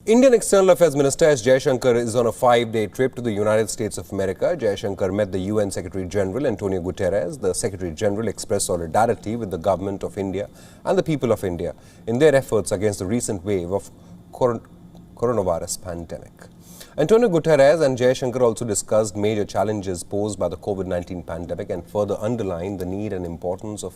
Indian External Affairs Minister S. Jaishankar is on a 5-day trip to the United States of America. Jaishankar met the UN Secretary General Antonio Guterres. The Secretary General expressed solidarity with the government of India and the people of India in their efforts against the recent wave of coronavirus pandemic. Antonio Guterres and Jaishankar also discussed major challenges posed by the COVID-19 pandemic and further underlined the need and importance of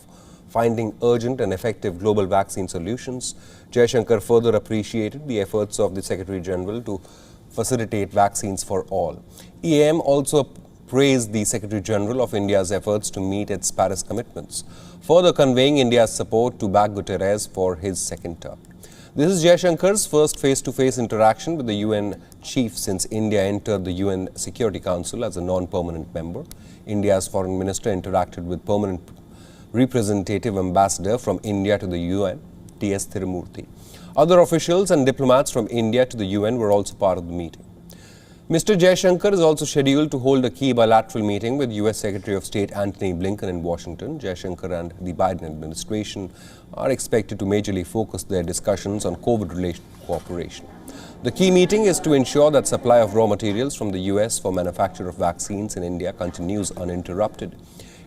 finding urgent and effective global vaccine solutions. Jaishankar further appreciated the efforts of the Secretary General to facilitate vaccines for all. EAM also praised the Secretary General of India's efforts to meet its Paris commitments, further conveying India's support to back Guterres for his second term. This is Jaishankar's first face-to-face interaction with the UN chief since India entered the UN Security Council as a non-permanent member. India's foreign minister interacted with permanent representative ambassador from India to the UN, T.S. Tirumurthy. Other officials and diplomats from India to the UN were also part of the meeting. Mr. Jaishankar is also scheduled to hold a key bilateral meeting with U.S. Secretary of State Antony Blinken in Washington. Jaishankar and the Biden administration are expected to majorly focus their discussions on COVID-related cooperation. The key meeting is to ensure that supply of raw materials from the U.S. for manufacture of vaccines in India continues uninterrupted.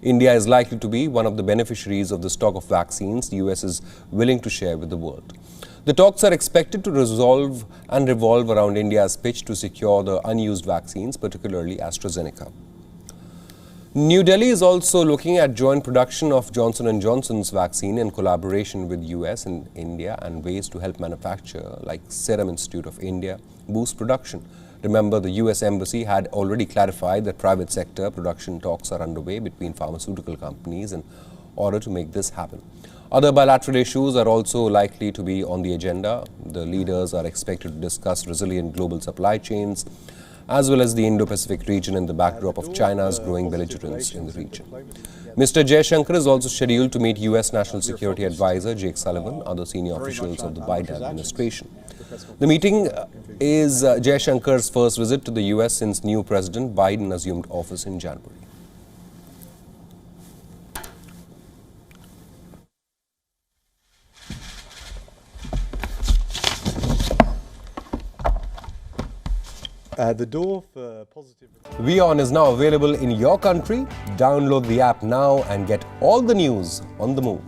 India is likely to be one of the beneficiaries of the stock of vaccines the U.S. is willing to share with the world. The talks are expected to revolve around India's pitch to secure the unused vaccines, particularly AstraZeneca. New Delhi is also looking at joint production of Johnson & Johnson's vaccine in collaboration with US and India and ways to help manufacture, like Serum Institute of India, boost production. Remember, the US Embassy had already clarified that private sector production talks are underway between pharmaceutical companies in order to make this happen. Other bilateral issues are also likely to be on the agenda. The leaders are expected to discuss resilient global supply chains, as well as the Indo-Pacific region in the backdrop of China's growing belligerence in the region. Mr. Jaishankar is also scheduled to meet U.S. National Security Advisor Jake Sullivan, other senior officials of the Biden administration. The meeting is Jaishankar's first visit to the U.S. since new President Biden assumed office in January. The door for positive... WION is now available in your country. Download the app now and get all the news on the move.